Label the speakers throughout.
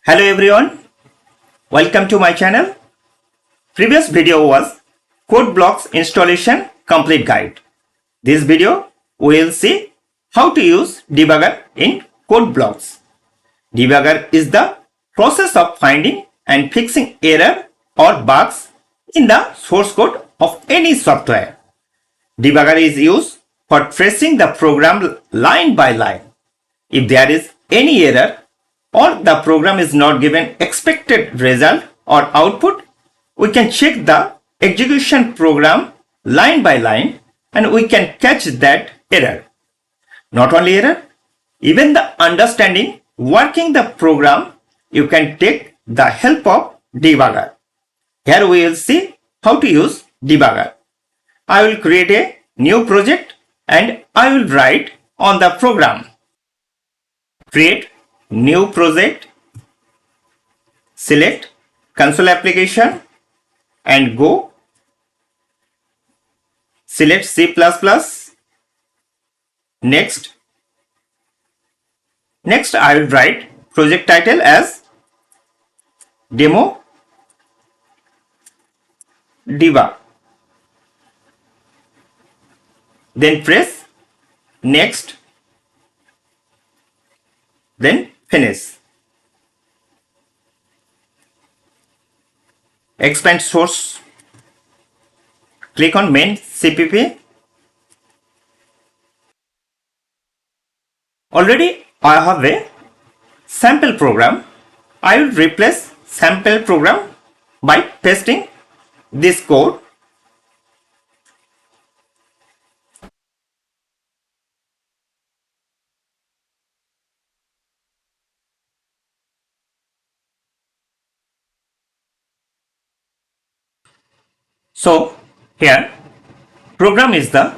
Speaker 1: Hello everyone, welcome to my channel. Previous video was CodeBlocks installation complete guide. This video we will see how to use Debugger in CodeBlocks. Debugger is the process of finding and fixing error or bugs in the source code of any software. Debugger is used for tracing the program line by line. If there is any error or the program is not given expected result or output, we can check the execution program line by line and we can catch that error. Not only error, even the understanding working the program, you can take the help of debugger. Here we will see how to use debugger. I will create a new project and I will write on the program. Create new project, select console application and go. Select C++. Next I will write project title as demo debug. Then press next. Then finish. Expand source. Click on main CPP. Already I have a sample program. I will replace sample program by pasting this code. So here program is the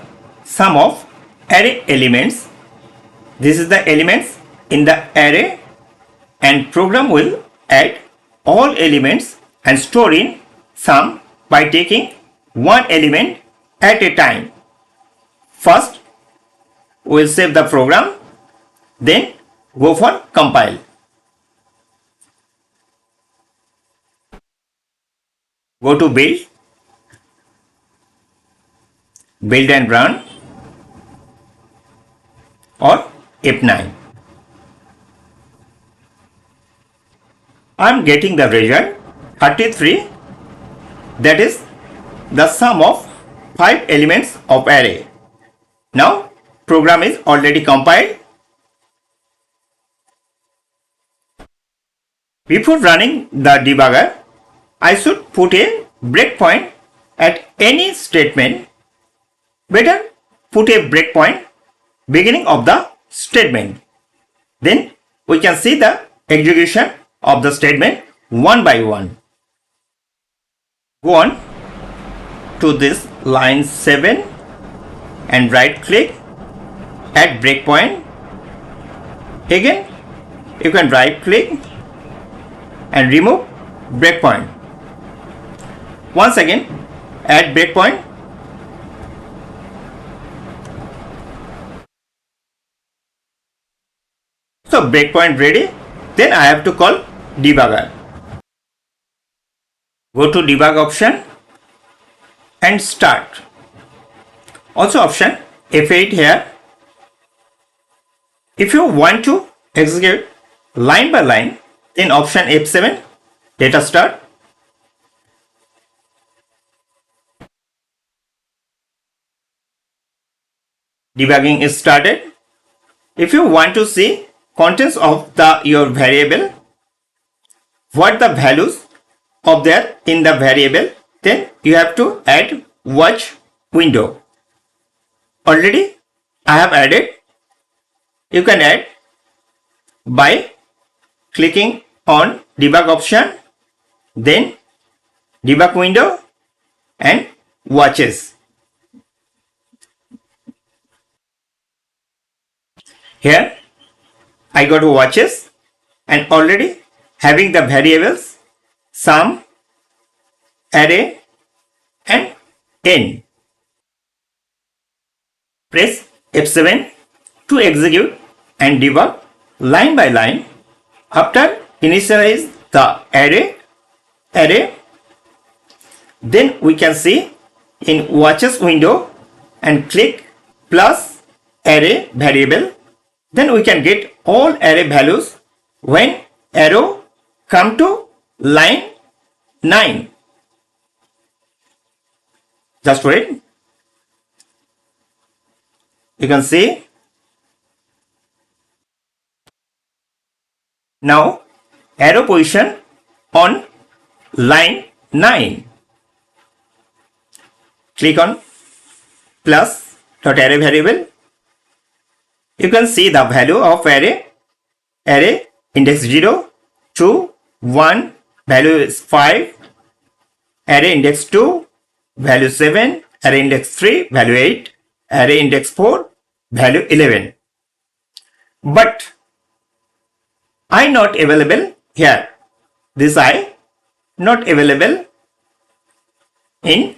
Speaker 1: sum of array elements. This is the elements in the array and program will add all elements and store in sum by taking one element at a time. First we will save the program, then go for compile. Go to build and run or F9. I am getting the result 33, that is the sum of 5 elements of array. Now program is already compiled. Before running the debugger, I should put a breakpoint at any statement. Better put a breakpoint beginning of the statement. Then we can see the execution of the statement one by one. Go on to this line 7 and right click, add breakpoint. Again you can right click and remove breakpoint. Once again add breakpoint. So breakpoint ready. Then I have to call debugger. Go to debug option and start. Also option F8 here. If you want to execute line by line, then option F7, data start. Debugging is started. If you want to see contents of your variable, what the values of there in the variable, then you have to add watch window. Already I have added. You can add by clicking on debug option, then debug window and watches. Here I go to watches and already having the variables sum, array and n. Press F7 to execute and debug line by line. After initialize the array. Then we can see in watches window and click plus array variable. Then we can get all array values when arrow come to line 9. Just wait. You can see now arrow position on line 9. Click on plus dot array variable. You can see the value of array index 0, 2, 1, value is 5, array index 2, value 7, array index 3, value 8, array index 4, value 11. But I not available here. This I not available in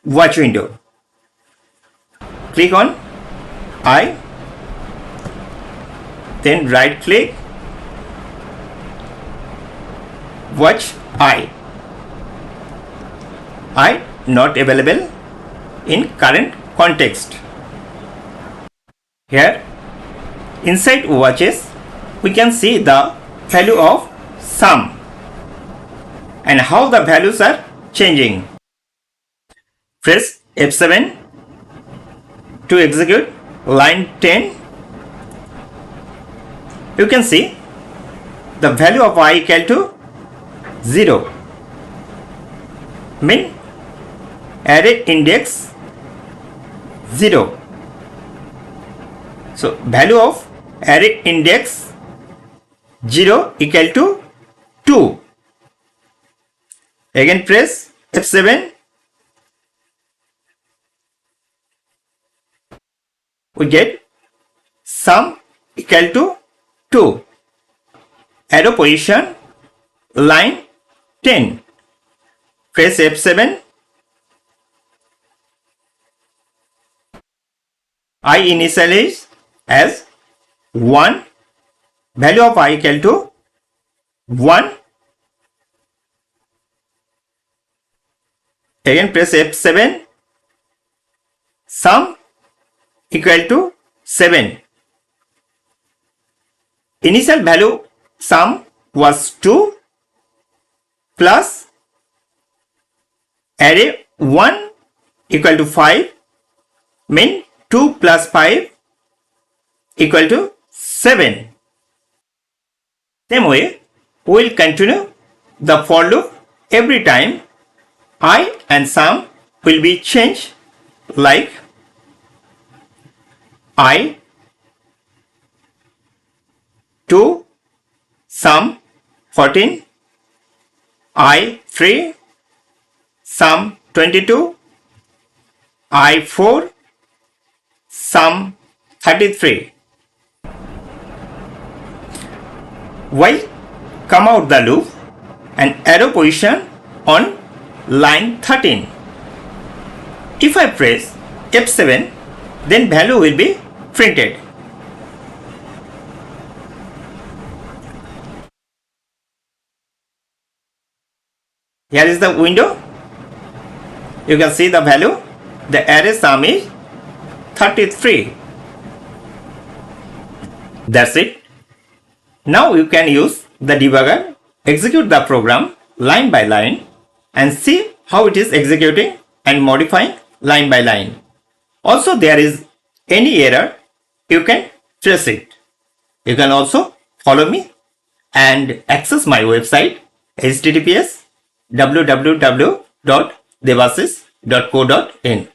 Speaker 1: watch window. Click on I, then right click, watch I not available in current context. Here inside watches we can see the value of sum and how the values are changing. Press F7 to execute line 10. You can see the value of I equal to 0, mean array index 0. So value of array index 0 equal to 2. Again press F7. We get sum equal to 2. Arrow position line 10. Press F7. I initialize as 1. Value of I equal to 1. Again press F7. Sum equal to 7. Initial value sum was 2 plus array 1 equal to 5, mean 2 plus 5 equal to 7. Same way, we will continue the for loop every time I and sum will be changed, like I 2 sum 14, I 3 sum 22, I 4 sum 33. While come out the loop and arrow position on line 13. If I press F7, then value will be printed. Here is the window. You can see the value. The array sum is 33. That's it. Now you can use the debugger, execute the program line by line and see how it is executing and modifying line by line. Also, there is any error, you can trace it. You can also follow me and access my website https://www.debasis.co.in.